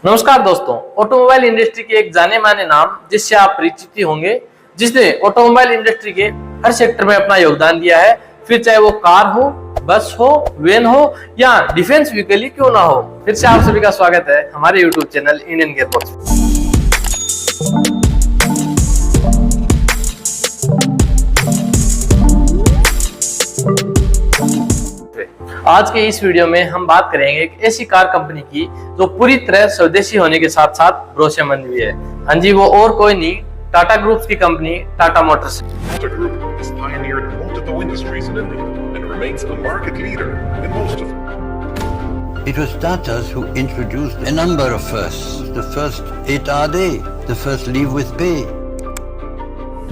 नमस्कार दोस्तों, automobile industry के एक जाने माने नाम जिससे आप परिचित ही होंगे, जिसने ऑटोमोबाइल इंडस्ट्री के हर सेक्टर में अपना योगदान दिया है, फिर चाहे वो कार हो, बस हो, वैन हो या डिफेंस व्हीकल ही क्यों ना हो। फिर से आप सभी का स्वागत है हमारे यूट्यूब चैनल इंडियन गेयरबॉक्स। आज के इस वीडियो में हम बात करेंगे एक ऐसी कार कंपनी की जो पूरी तरह स्वदेशी होने के साथ साथ भरोसेमंद भी है। हाँ जी, वो और कोई नहीं, टाटा ग्रुप की company Tata Motors. Tata Group has pioneered multiple industries in India and remains a market leader in most of them. It was Tatas who introduced a number of firsts. The first 8-hour day, the first leave with pay.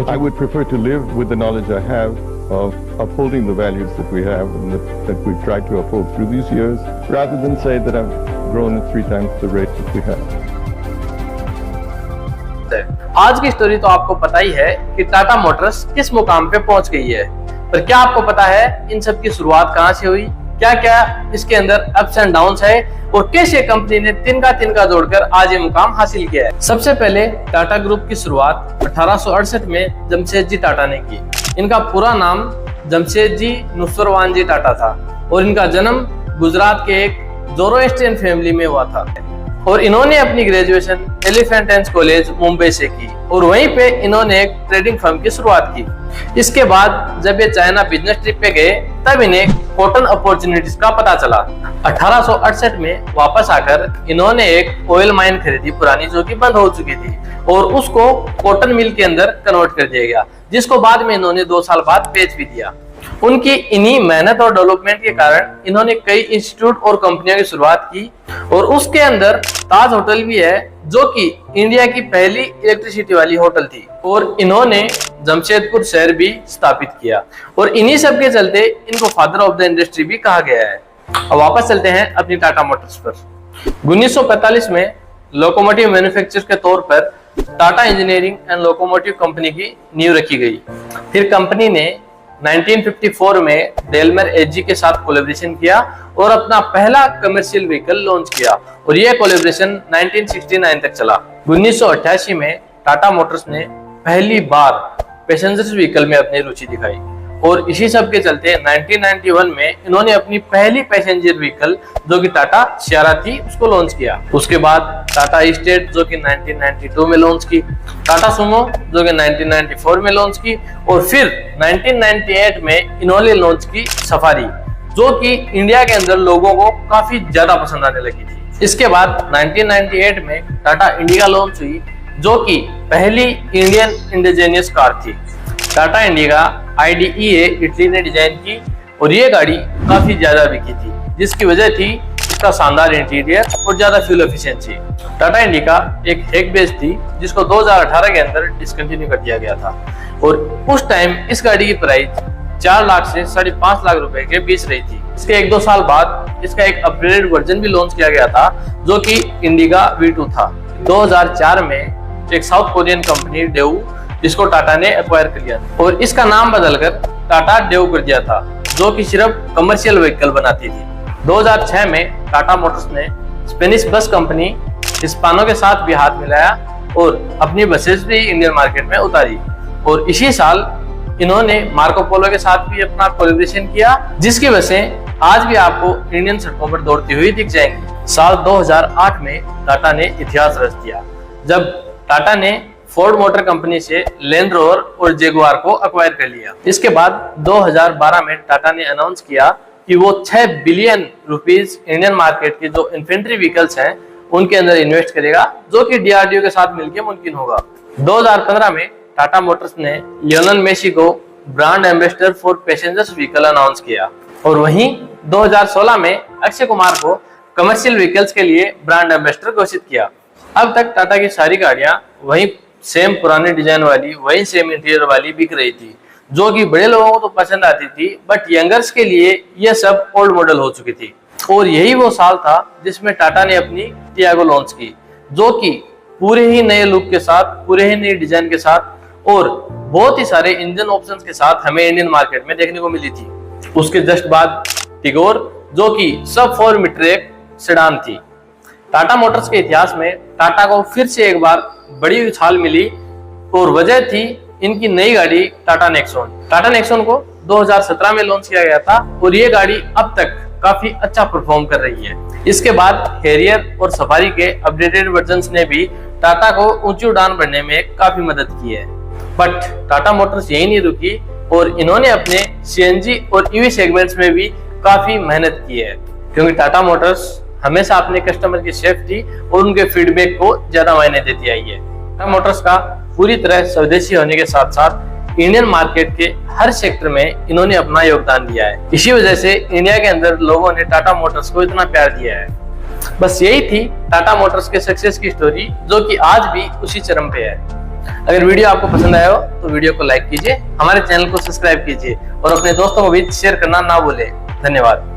I would prefer to live with the knowledge I have of upholding the values that we have and that we've tried to uphold through these years, rather than say that I've grown at 3 times the rate that we have. आज की story तो आपको पता ही है कि Tata Motors किस मुकाम पे पहुंच गई है, पर क्या आपको पता है इन सब की शुरुआत कहां से हुई, क्या क्या इसके अंदर अप्स एंड डाउन्स है और कैसे कंपनी ने तिनका जोड़कर आज ये मुकाम हासिल किया है। सबसे पहले टाटा ग्रुप की शुरुआत 1868 में जमशेदजी टाटा ने की। इनका पूरा नाम जमशेदजी नुसरवानजी टाटा था और इनका जन्म गुजरात के एक जोरोएस्ट्रियन फैमिली में हुआ था और इन्होंने अपनी ग्रेजुएशन एलिफेंटेंस कॉलेज मुंबई से की और वहीं पे इन्होंने एक ट्रेडिंग फर्म की शुरुआत की। इसके बाद जब ये चाइना बिजनेस ट्रिप पे गए तब इन्हें कॉटन अपॉर्चुनिटीज का पता चला। 1868 में वापस आकर इन्होंने एक ऑयल माइन खरीदी पुरानी, जो कि बंद हो चुकी थी, और उसको कॉटन मिल के अंदर कन्वर्ट कर दिया गया, जिसको बाद में इन्होंने 2 साल बाद बेच भी दिया। उनकी इन्हीं मेहनत और डेवलपमेंट के कारण इन्होंने कई इंस्टीट्यूट और कंपनियों की शुरुआत की और उसके अंदर ताज होटल भी है, जो कि इंडिया की पहली इलेक्ट्रिसिटी वाली होटल थी, और इन्होंने जमशेदपुर शहर भी स्थापित किया और इन्हीं सब के चलते इनको फादर ऑफ द इंडस्ट्री भी कहा गया है। अब वापस चलते हैं अपनी टाटा मोटर्स पर। 1945 में लोकोमोटिव मैन्युफैक्चरर के तौर पर Tata engineering and locomotive company की नींव रखी गई। फिर कंपनी ने 1954 में डेलमर एजी के साथ कोलैबोरेशन किया और अपना पहला कमर्शियल व्हीकल लॉन्च किया और यह कोलैबोरेशन 1969 तक चला। 1988 में टाटा मोटर्स ने पहली बार पैसेंजर्स व्हीकल में अपनी रुचि दिखाई और इसी सब के चलते 1991 में इन्होंने अपनी पहली पैसेंजर व्हीकल, जो कि टाटा सियारा थी, उसको लॉन्च किया। उसके बाद टाटा स्टेट, जो कि 1992 में लॉन्च की, टाटा सुमो, जो कि 1994 में लॉन्च की, और फिर 1998 में इन्होंने लॉन्च की सफारी, जो कि इंडिया के अंदर लोगों को काफी ज्यादा पसंद आने लगी थी। इसके बाद 1998 में टाटा इंडिगा लॉन्च हुई, जो कि पहली इंडियन इंडिजीनियस कार थी। टाटा इंडिगा IDEA इटली ने डिजाइन की और ये गाड़ी काफी ज्यादा बिकी थी, जिसकी वजह थी इसका शानदार इंटीरियर और ज्यादा फ्यूल एफिशिएंसी। टाटा इंडिका एक हैक बेस थी, जिसको 2018 के अंदर डिसकंटिन्यू कर दिया गया था और उस टाइम इस गाड़ी की प्राइस 4 लाख से 5.5 लाख रुपए के बीच रही थी। इसके 1-2 साल बाद इसका एक अपग्रेडेड वर्जन भी लॉन्च किया गया था, जो कि इंडिगा V2 था। 2004 में एक साउथ कोरियन कंपनी डेऊ, जिसको टाटा ने एक्वायर कर लिया और इसका नाम बदलकर टाटा डेऊ कर दिया था, जो कि सिर्फ कमर्शियल व्हीकल बनाती थी। 2006 में टाटा मोटर्स ने स्पेनिश बस कंपनी हिस्पानो के साथ भी हाथ मिलाया और अपनी बसेस भी इंडियन मार्केट में उतारी और इसी साल इन्होंने मार्को पोलो के साथ भी अपना कोलैबोरेशन किया, जिसकी बसें आज भी आपको इंडियन सड़कों पर दौड़ती हुई दिख जाएंगी। साल 2008 में टाटा ने इतिहास रच दिया, जब टाटा ने फोर्ड मोटर कंपनी से लैंड रोवर और जगुआर को एक्वायर कर लिया। इसके बाद 2012 में टाटा ने अनाउंस किया कि वो 6 बिलियन रुपीस इंडियन मार्केट के जो इन्फेंट्री व्हीकल्स हैं उनके अंदर इन्वेस्ट करेगा, जो कि DRDO के साथ मिलकर मुमकिन होगा। 2015 में टाटा मोटर्स ने लियोनेल मेसी को brand ambassador for passengers vehicle announce किया और वहीं 2016 में अक्षय कुमार को कमर्शियल व्हीकल्स के लिए ब्रांड एम्बेसडर घोषित किया। अब तक टाटा की सारी गाड़ियां वही सेम पुराने डिजाइन वाली, वही सेम इंटीरियर वाली बिक रही थी, जो कि बड़े लोगों को तो पसंद आती थी, बट यंगर्स के लिए ये सब ओल्ड मॉडल हो चुकी थी। और यही वो साल था जिसमें टाटा ने अपनी टियागो लॉन्च की, जो कि पूरे ही नए लुक के साथ, पूरे ही नए डिजाइन के साथ और बहुत ही सारे इंजन ऑप्शंस के साथ हमें इंडियन मार्केट में देखने को मिली थी। उसके जस्ट बाद टिगोर, जो कि सब 4 मीटर एक सेडान थी। टाटा मोटर्स के इतिहास में टाटा को फिर से एक बार बड़ी उछाल मिली और वजह थी इनकी नई गाड़ी टाटा नेक्सॉन। टाटा नेक्सॉन को 2017 में लॉन्च किया गया था और ये गाड़ी अब तक काफी अच्छा परफॉर्म कर रही है। इसके बाद हैरियर और सफारी के अपडेटेड वर्जन्स ने भी टाटा को ऊंची उड़ान बढ़ने में काफी मदद की है। बट टाटा मोटर्स यही नहीं रुकी और इन्होंने अपने सीएनजी और ईवी सेगमेंट्स में भी काफी मेहनत की है, क्योंकि टाटा मोटर्स हमेशा अपने कस्टमर की सेफ्टी और उनके फीडबैक को ज्यादा मायने देती आई है। टाटा मोटर्स का पूरी तरह स्वदेशी होने के साथ साथ इंडियन मार्केट के हर सेक्टर में इन्होंने अपना योगदान दिया है। इसी वजह से इंडिया के अंदर लोगों ने टाटा मोटर्स को इतना प्यार दिया है। बस यही थी टाटा मोटर्स के सक्सेस की स्टोरी, जो कि आज भी उसी चरम पे है। अगर वीडियो आपको पसंद आया हो तो वीडियो को लाइक कीजिए, हमारे चैनल को सब्सक्राइब कीजिए और अपने दोस्तों को भी शेयर करना ना भूलें। धन्यवाद।